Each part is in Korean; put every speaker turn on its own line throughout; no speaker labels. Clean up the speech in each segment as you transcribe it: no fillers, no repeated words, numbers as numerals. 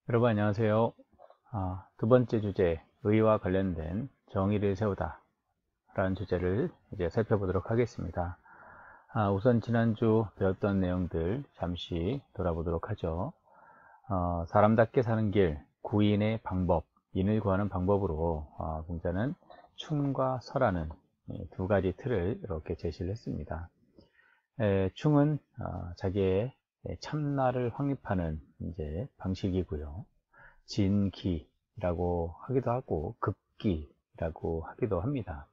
여러분 안녕하세요. 두 번째 주제, 의와 관련된 정의를 세우다 라는 주제를 이제 살펴보도록 하겠습니다. 우선 지난주 배웠던 내용들 잠시 돌아보도록 하죠. 사람답게 사는 길, 구인의 방법, 인을 구하는 방법으로 공자는 충과 서라는 두 가지 틀을 이렇게 제시를 했습니다. 충은 자기의 참나를 확립하는 이제 방식이고요. 진기라고 하기도 하고 급기라고 하기도 합니다.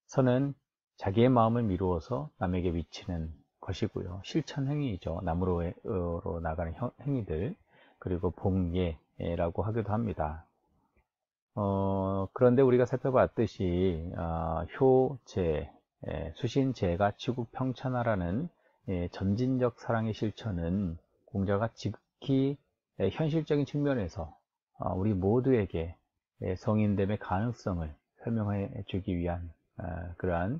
선은 자기의 마음을 미루어서 남에게 미치는 것이고요. 실천 행위이죠. 남으로 나가는 행위들. 그리고 봉예라고 하기도 합니다. 그런데 우리가 살펴봤듯이 효제, 수신제가 치국평천하라는 점진적 사랑의 실천은 공자가 지극히 현실적인 측면에서 우리 모두에게 성인됨의 가능성을 설명해 주기 위한 그러한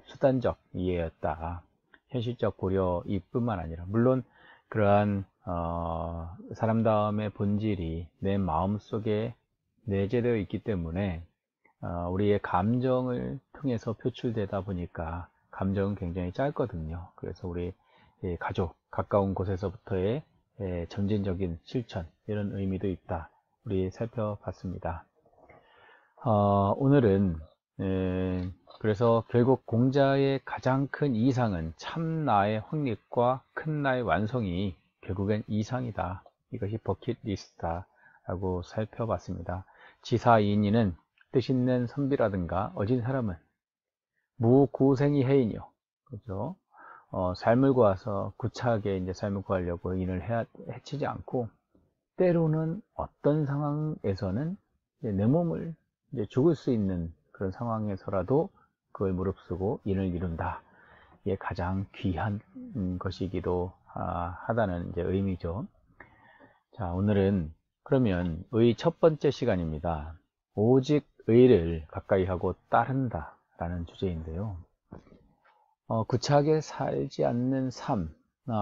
수단적 이해였다. 현실적 고려이뿐만 아니라 물론 그러한 사람다움의 본질이 내 마음속에 내재되어 있기 때문에 우리의 감정을 통해서 표출되다 보니까 감정은 굉장히 짧거든요. 그래서 우리 가족, 가까운 곳에서부터의 점진적인 실천, 이런 의미도 있다. 우리 살펴봤습니다. 오늘은 그래서 결국 공자의 가장 큰 이상은 참나의 확립과 큰 나의 완성이 결국엔 이상이다. 이것이 버킷리스트다 라고 살펴봤습니다. 지사이인이는 뜻있는 선비라든가 어진 사람은 무구생이 해인이요. 그죠? 삶을 구해서 구차하게 이제 삶을 구하려고 인을 해치지 않고, 때로는 어떤 상황에서는 내 몸을 이제 죽을 수 있는 그런 상황에서라도 그걸 무릅쓰고 인을 이룬다. 이게 가장 귀한 것이기도 하다는 이제 의미죠. 자, 오늘은 그러면 의 첫 번째 시간입니다. 오직 의를 가까이 하고 따른다 라는 주제인데요. 구차하게 살지 않는 삶,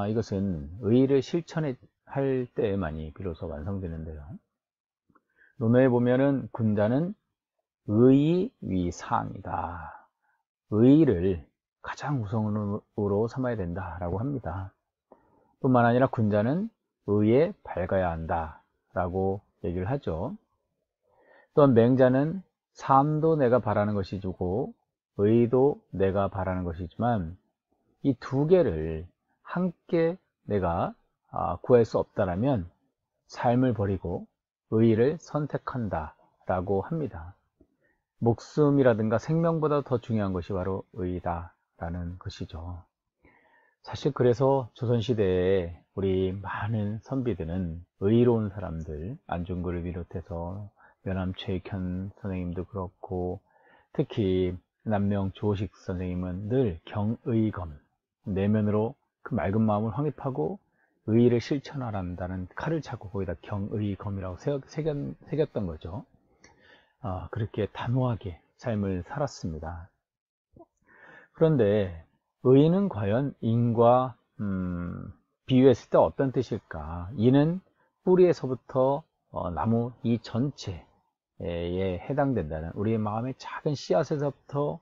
이것은 의를 실천할 때에만이 비로소 완성되는데요. 논어에 보면은 군자는 의의 위상이다. 의를 가장 우선으로 삼아야 된다라고 합니다. 뿐만 아니라 군자는 의에 밝아야 한다라고 얘기를 하죠. 또한 맹자는 삶도 내가 바라는 것이고 의도 내가 바라는 것이지만 이 두 개를 함께 내가 구할 수 없다라면 삶을 버리고 의를 선택한다 라고 합니다. 목숨이라든가 생명보다 더 중요한 것이 바로 의다 라는 것이죠. 사실 그래서 조선시대에 우리 많은 선비들은 의로운 사람들, 안중근을 비롯해서 면함 최익현 선생님도 그렇고, 특히 남명 조식 선생님은 늘 경의검, 내면으로 그 맑은 마음을 확립하고 의의를 실천하란다는 칼을 차고 거기다 경의검이라고 새겼던 거죠. 그렇게 단호하게 삶을 살았습니다. 그런데 의는 과연 인과 비유했을 때 어떤 뜻일까? 이는 뿌리에서부터 나무 이 전체에 해당된다는, 우리의 마음의 작은 씨앗에서부터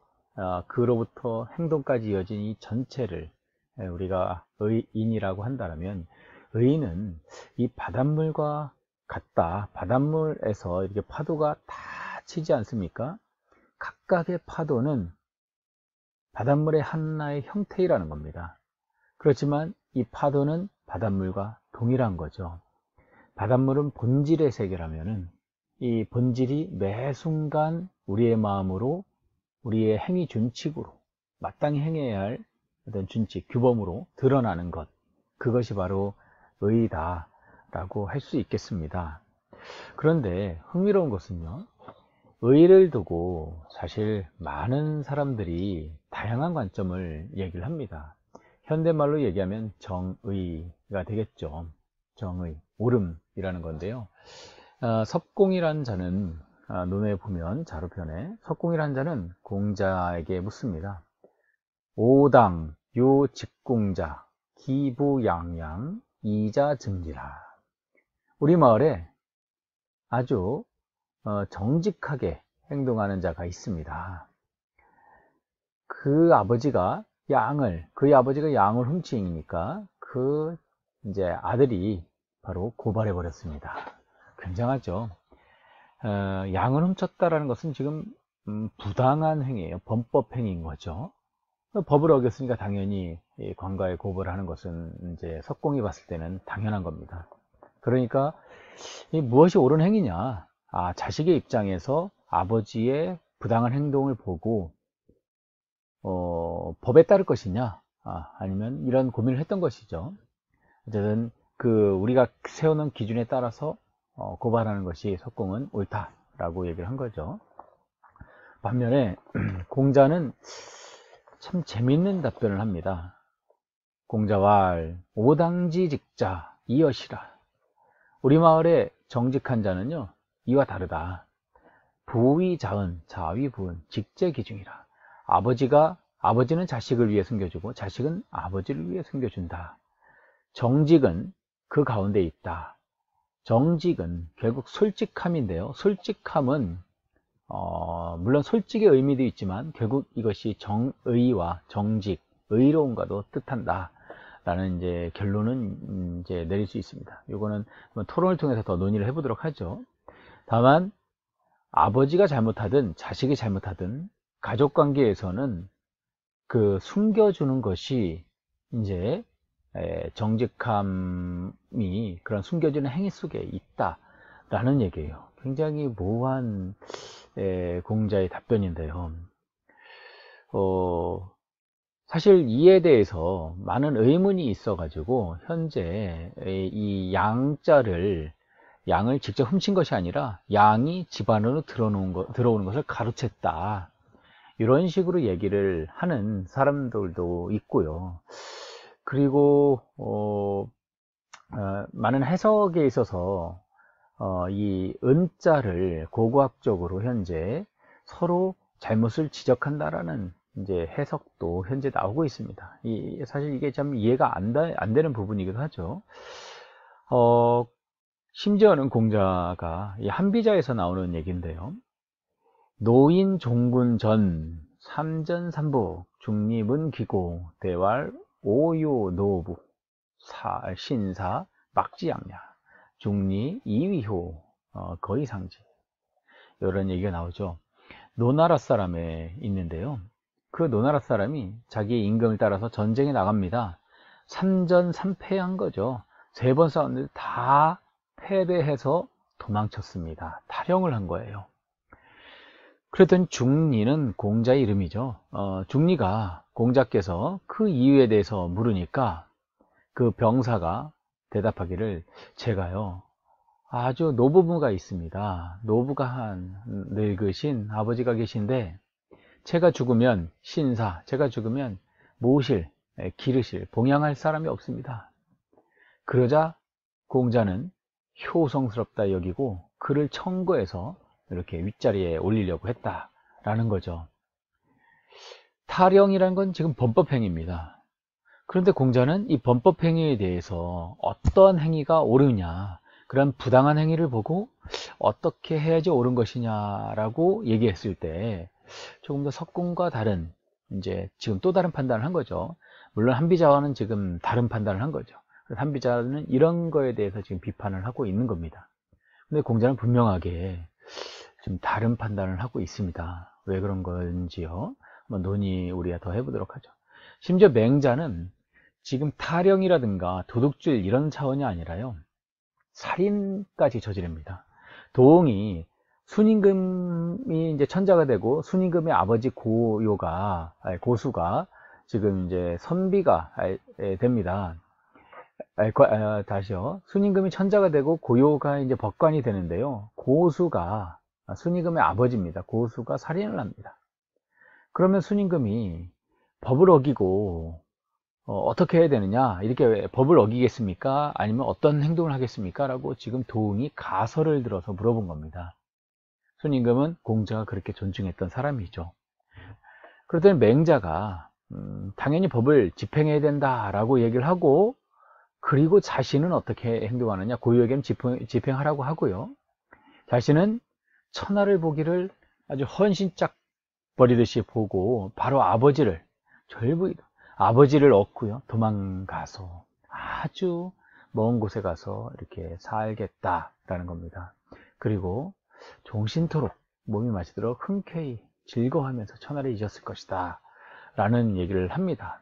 그로부터 행동까지 이어진 이 전체를 우리가 의인이라고 한다면, 의인은 이 바닷물과 같다. 바닷물에서 이렇게 파도가 다 치지 않습니까? 각각의 파도는 바닷물의 하나의 형태이라는 겁니다. 그렇지만 이 파도는 바닷물과 동일한 거죠. 바닷물은 본질의 세계라면은 이 본질이 매 순간 우리의 마음으로, 우리의 행위 준칙으로, 마땅히 행해야 할 어떤 준칙, 규범으로 드러나는 것, 그것이 바로 의다 라고 할 수 있겠습니다. 그런데 흥미로운 것은요, 의를 두고 사실 많은 사람들이 다양한 관점을 얘기를 합니다. 현대말로 얘기하면 정의가 되겠죠. 정의, 옳음이라는 건데요. 석공이라는 자는, 논어에 보면 자루편에 석공이라는 자는 공자에게 묻습니다. 오당 요 직공자 기부양양 이자증지라. 우리 마을에 아주 정직하게 행동하는 자가 있습니다. 그의 아버지가 양을 훔치니까 이제 아들이 바로 고발해 버렸습니다. 굉장하죠. 양을 훔쳤다라는 것은 지금 부당한 행위예요. 범법 행위인 거죠. 법을 어겼으니까 당연히 관가에 고발을 하는 것은 이제 석공이 봤을 때는 당연한 겁니다. 그러니까 무엇이 옳은 행위냐? 자식의 입장에서 아버지의 부당한 행동을 보고 법에 따를 것이냐, 아니면 이런 고민을 했던 것이죠. 어쨌든 우리가 세우는 기준에 따라서 고발하는 것이 석공은 옳다라고 얘기를 한 거죠. 반면에 공자는 참 재밌는 답변을 합니다. 공자왈 오당지직자 이엇이라. 우리 마을의 정직한 자는요, 이와 다르다. 부위자은 자위부은 직제기중이라. 아버지는 자식을 위해 숨겨주고 자식은 아버지를 위해 숨겨준다. 정직은 그 가운데 있다. 정직은 결국 솔직함인데요. 솔직함은 물론 솔직의 의미도 있지만 결국 이것이 정의와 정직, 의로움과도 뜻한다 라는 이제 결론은 이제 내릴 수 있습니다. 이거는 토론을 통해서 더 논의를 해보도록 하죠. 다만 아버지가 잘못하든 자식이 잘못하든 가족 관계에서는 숨겨주는 것이 이제 정직함이 그런 숨겨주는 행위 속에 있다라는 얘기예요. 굉장히 모호한 공자의 답변인데요. 사실 이에 대해서 많은 의문이 있어가지고 현재 이 양을 직접 훔친 것이 아니라 양이 집 안으로 들어오는 것을 가로챘다. 이런 식으로 얘기를 하는 사람들도 있고요. 그리고 많은 해석에 있어서 이 은자를 고고학적으로 현재 서로 잘못을 지적한다라는 이제 해석도 현재 나오고 있습니다. 사실 이게 참 이해가 안 되는 부분이기도 하죠. 심지어는 공자가 이 한비자에서 나오는 얘기인데요. 노인 종군 전 삼전삼복 중립은 기고 대왈 오요 노부 신사 막지양야 중리 이위효 거의 상지, 이런 얘기가 나오죠. 노나라 사람에 있는데요. 그 노나라 사람이 자기의 임금을 따라서 전쟁에 나갑니다. 3전삼패한 거죠. 3번 싸웠는데 다 패배해서 도망쳤습니다. 탈영을 한 거예요. 그랬더니 중리는 공자의 이름이죠. 중리가 공자께서 그 이유에 대해서 물으니까 그 병사가 대답하기를, 제가요 아주 노부부가 있습니다. 노부가 한 늙으신 아버지가 계신데 제가 죽으면 제가 죽으면 모실, 기르실, 봉양할 사람이 없습니다. 그러자 공자는 효성스럽다 여기고 그를 청구해서 이렇게 윗자리에 올리려고 했다라는 거죠. 탈영이라는 건 지금 범법행위입니다. 그런데 공자는 이 범법행위에 대해서 어떤 행위가 옳으냐, 그런 부당한 행위를 보고 어떻게 해야지 옳은 것이냐라고 얘기했을 때 조금 더 석공과 다른, 이제 지금 또 다른 판단을 한 거죠. 물론 한비자와는 지금 다른 판단을 한 거죠. 한비자는 이런 거에 대해서 지금 비판을 하고 있는 겁니다. 근데 공자는 분명하게 좀 다른 판단을 하고 있습니다. 왜 그런 건지요? 한번 논의 우리가 더 해보도록 하죠. 심지어 맹자는 지금 탈영이라든가 도둑질 이런 차원이 아니라요, 살인까지 저지릅니다. 도홍이 순임금이 이제 천자가 되고 순임금의 아버지 고수가 지금 이제 선비가 됩니다. 다시요. 순임금이 천자가 되고 고요가 이제 법관이 되는데요. 고수가 순임금의 아버지입니다. 고수가 살인을 합니다. 그러면 순임금이 법을 어기고 어떻게 해야 되느냐, 이렇게 법을 어기겠습니까? 아니면 어떤 행동을 하겠습니까? 라고 지금 도응이 가설을 들어서 물어본 겁니다. 순임금은 공자가 그렇게 존중했던 사람이죠. 그랬더니 맹자가 당연히 법을 집행해야 된다라고 얘기를 하고, 그리고 자신은 어떻게 행동하느냐? 고유에게는 집행하라고 하고요. 자신은 천하를 보기를 아주 헌신짝 버리듯이 보고 바로 아버지를 아버지를 얻고요. 도망가서 아주 먼 곳에 가서 이렇게 살겠다라는 겁니다. 그리고 종신토록 몸이 마치도록 흔쾌히 즐거워하면서 천하를 잊었을 것이다 라는 얘기를 합니다.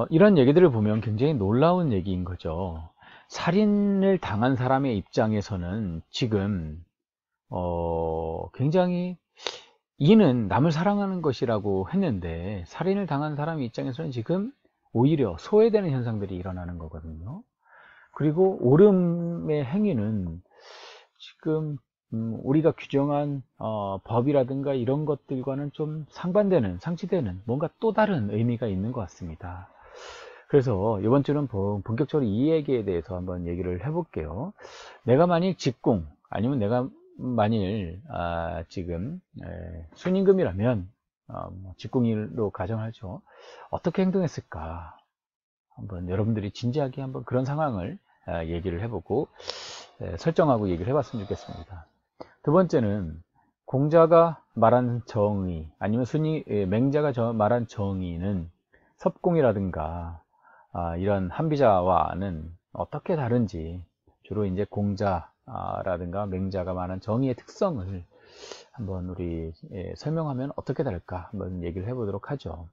이런 얘기들을 보면 굉장히 놀라운 얘기인 거죠. 살인을 당한 사람의 입장에서는 지금 굉장히 이는 남을 사랑하는 것이라고 했는데, 살인을 당한 사람 입장에서는 지금 오히려 소외되는 현상들이 일어나는 거거든요. 그리고 오름의 행위는 지금 우리가 규정한 법이라든가 이런 것들과는 좀 상치되는 뭔가 또 다른 의미가 있는 것 같습니다. 그래서 이번 주는 본격적으로 이 얘기에 대해서 한번 얘기를 해볼게요. 내가 만일 직공 아니면 내가 만일 지금 순임금이라면 직공일로 가정하죠. 어떻게 행동했을까? 한번 여러분들이 진지하게 한번 그런 상황을 얘기를 해보고 설정하고 얘기를 해봤으면 좋겠습니다. 두 번째는 공자가 말한 정의 아니면 맹자가 말한 정의는 섭공이라든가 이런 한비자와는 어떻게 다른지, 주로 이제 공자라든가 맹자가 말한 정의의 특성을 한번 우리 설명하면 어떻게 다를까 한번 얘기를 해보도록 하죠.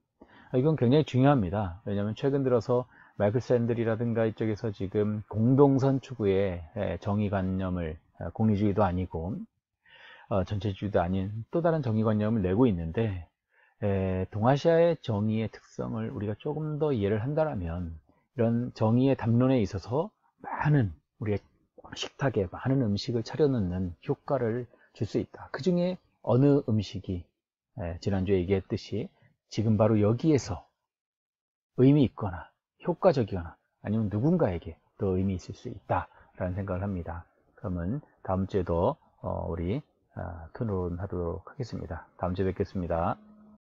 이건 굉장히 중요합니다. 왜냐하면 최근 들어서 마이클 샌들이라든가 이쪽에서 지금 공동선 추구의 정의관념을, 공리주의도 아니고 전체주의도 아닌 또 다른 정의관념을 내고 있는데, 동아시아의 정의의 특성을 우리가 조금 더 이해를 한다면 이런 정의의 담론에 있어서 우리가 식탁에 많은 음식을 차려 넣는 효과를 줄 수 있다. 그 중에 어느 음식이 지난주에 얘기했듯이 지금 바로 여기에서 의미 있거나 효과적이거나 아니면 누군가에게 더 의미 있을 수 있다라는 생각을 합니다. 그러면 다음 주에도 우리 토론하도록 하겠습니다. 다음 주에 뵙겠습니다.